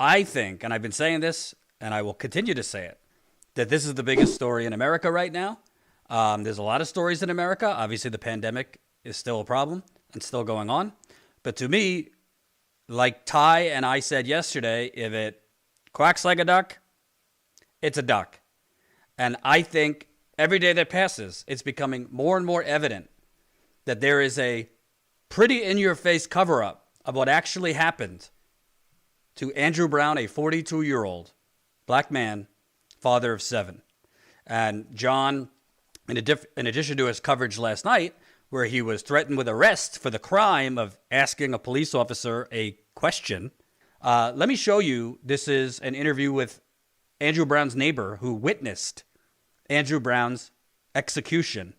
I think, and I've been saying this, and I will continue to say it, that this is the biggest story in America right now. There's a lot of stories in America. Obviously, the pandemic is still a problem and still going on. But to me, like Ty and I said yesterday, if it quacks like a duck, it's a duck. And I think every day that passes, it's becoming more and more evident that there is a pretty in-your-face cover-up of what actually happened to Andrew Brown, a 42-year-old black man, father of 7. And John, in addition to his coverage last night, where he was threatened with arrest for the crime of asking a police officer a question, let me show you. This is an interview with Andrew Brown's neighbor who witnessed Andrew Brown's execution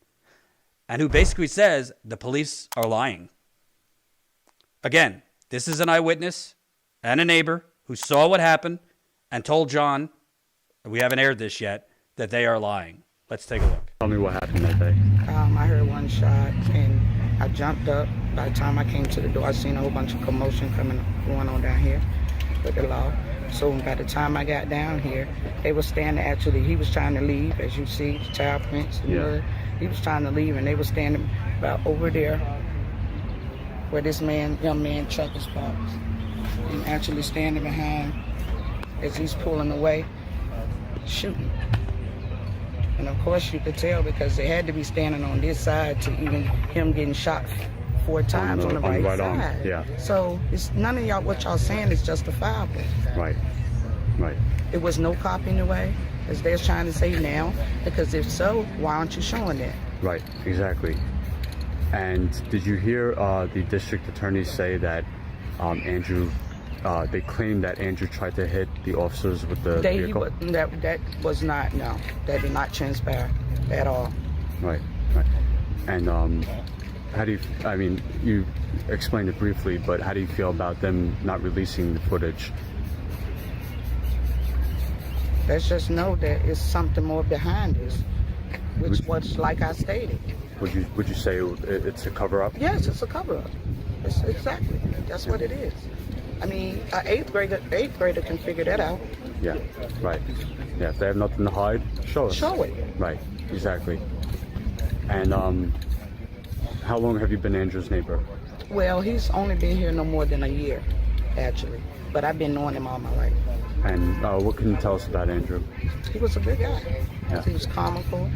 and who basically says the police are lying. Again, this is an eyewitness and a neighbor who saw what happened and told John, we haven't aired this yet, that they are lying. Let's take a look. Tell me what happened that day. I heard one shot and I jumped up. By the time I came to the door, I seen a whole bunch of commotion going on down here with the law. So by the time I got down here, they were standing, actually, he was trying to leave, as you see, the child prints. He was trying to leave and they were standing about over there where this young man truck is parked. And actually standing behind as he's pulling away, shooting. And of course you could tell because they had to be standing on this side to even him getting shot 4 times on the right side. Yeah. So it's none of y'all, what y'all saying is justifiable. Right. It was no cop anyway, as they're trying to say now, because if so, why aren't you showing that? Right, exactly. And did you hear the district attorney say that Andrew, they claimed that Andrew tried to hit the officers with the vehicle? That was not, no, that did not transpire at all. Right. And how do you, I mean, you explained it briefly, but how do you feel about them not releasing the footage? Let's just know that it's something more behind this, which was like I stated. Would you say it's a cover-up? Yes, it's a cover-up. Exactly. That's what it is. I mean, an eighth grader can figure that out. Yeah, right. Yeah, if they have nothing to hide, show us. Show it. Right, exactly. And how long have you been Andrew's neighbor? Well, he's only been here no more than a year, actually. But I've been knowing him all my life. And what can you tell us about Andrew? He was a good guy. Yeah. He was comical,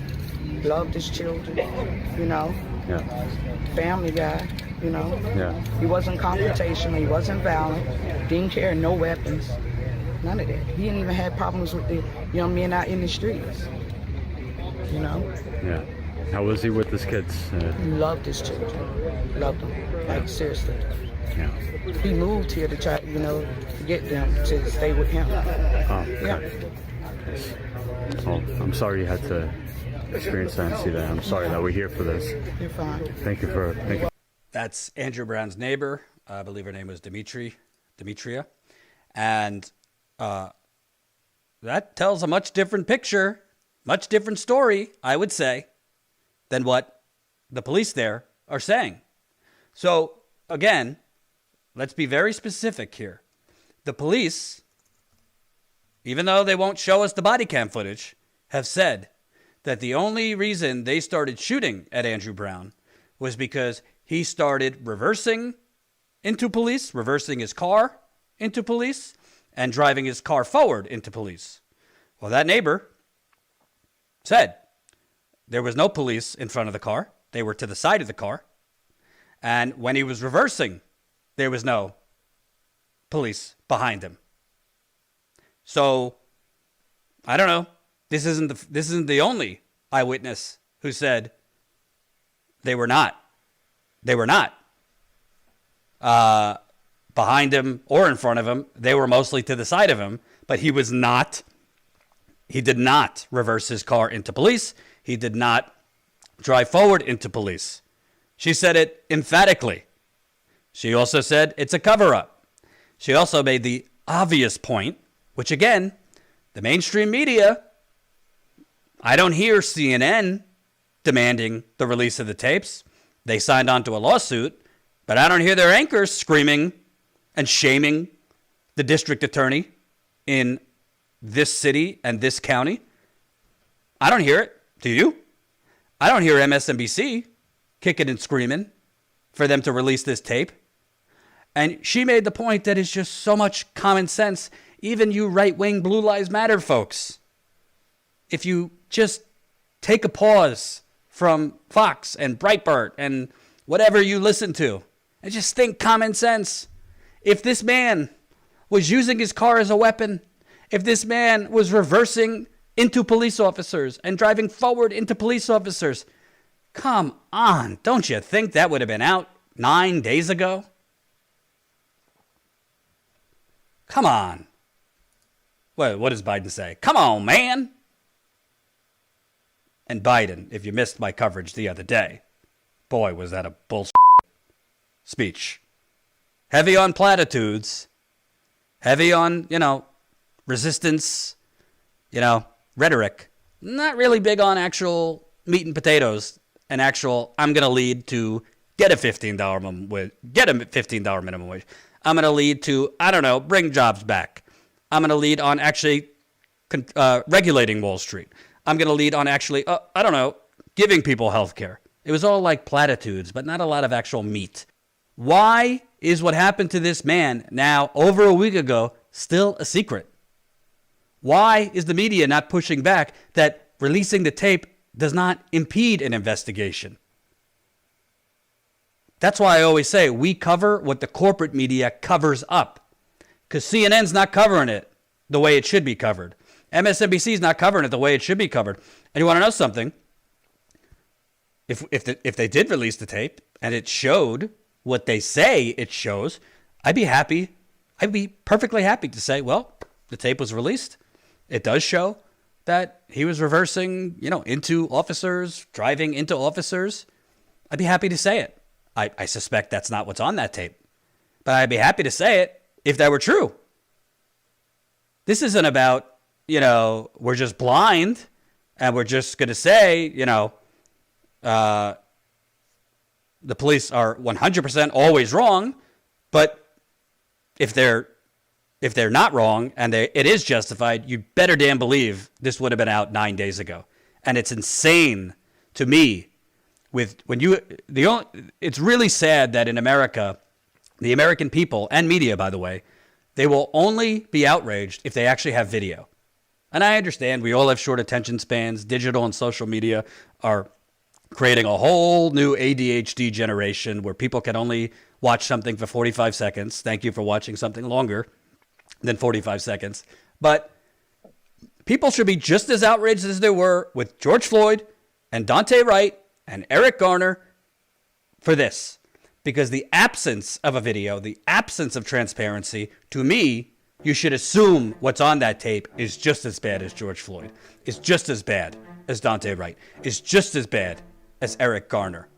loved his children, you know. Yeah. Family guy, you know. Yeah. He wasn't confrontational, he wasn't violent, didn't carry no weapons, none of that. He didn't even have problems with the young men out in the streets, you know. Yeah. How was he with his kids? He loved his children, loved them, like seriously. Yeah. He moved here to try, you know, to get them to stay with him. Oh, okay. Yeah. Well, I'm sorry you had to experience that and see that. I'm sorry that we're here for this. You're fine. Thank you. That's Andrew Brown's neighbor. I believe her name was Demetria. And that tells a much different picture, much different story, I would say, than what the police there are saying. So, again, let's be very specific here. The police, even though they won't show us the body cam footage, have said that the only reason they started shooting at Andrew Brown was because he started reversing into police, reversing his car into police, and driving his car forward into police. Well, that neighbor said there was no police in front of the car. They were to the side of the car. And when he was reversing, there was no police behind him. So, I don't know. This isn't the only eyewitness who said they were not behind him or in front of him. They were mostly to the side of him, but he did not reverse his car into police. He did not drive forward into police. She said it emphatically. She also said it's a cover-up. She also made the obvious point, which again, the mainstream media, I don't hear CNN demanding the release of the tapes. They signed on to a lawsuit, but I don't hear their anchors screaming and shaming the district attorney in this city and this county? I don't hear it. Do you? I don't hear MSNBC kicking and screaming for them to release this tape. And she made the point that it's just so much common sense. Even you right-wing Blue Lives Matter folks, if you just take a pause from Fox and Breitbart and whatever you listen to, and just think common sense. If this man was using his car as a weapon, if this man was reversing into police officers and driving forward into police officers, come on, don't you think that would have been out 9 days ago? Come on. What does Biden say? Come on, man. And Biden, if you missed my coverage the other day, boy, was that a bullshit speech. Heavy on platitudes, heavy on, resistance, rhetoric. Not really big on actual meat and potatoes and actual, I'm going to lead to get a $15 minimum wage, get a $15 minimum wage. I'm going to lead to, bring jobs back. I'm going to lead on actually regulating Wall Street. I'm going to lead on actually, giving people health care. It was all like platitudes, but not a lot of actual meat. Why is what happened to this man now over a week ago still a secret? Why is the media not pushing back that releasing the tape does not impede an investigation? That's why I always say we cover what the corporate media covers up. Because CNN's not covering it the way it should be covered. MSNBC's not covering it the way it should be covered. And you want to know something? If they did release the tape and it showed what they say it shows, I'd be happy. I'd be perfectly happy to say, well, the tape was released. It does show that he was reversing, into officers, driving into officers. I'd be happy to say it. I suspect that's not what's on that tape. But I'd be happy to say it if that were true. This isn't about, we're just blind and we're just going to say, the police are 100% always wrong. But if they're not wrong and it is justified, you better damn believe this would have been out 9 days ago. And it's insane to me. It's really sad that in America, the American people and media, by the way, they will only be outraged if they actually have video. And I understand we all have short attention spans. Digital and social media are creating a whole new ADHD generation where people can only watch something for 45 seconds. Thank you for watching something longer than 45 seconds. But people should be just as outraged as they were with George Floyd and Daunte Wright and Eric Garner for this. Because the absence of a video, the absence of transparency, to me, you should assume what's on that tape is just as bad as George Floyd, is just as bad as Daunte Wright, is just as bad as Eric Garner.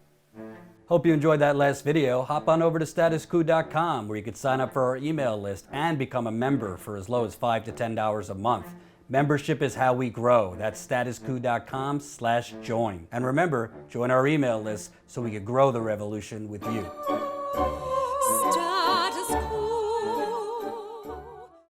Hope you enjoyed that last video. Hop on over to statuscoup.com where you can sign up for our email list and become a member for as low as $5 to $10 a month. Membership is how we grow. That's statuscoup.com/join. And remember, join our email list so we can grow the revolution with you.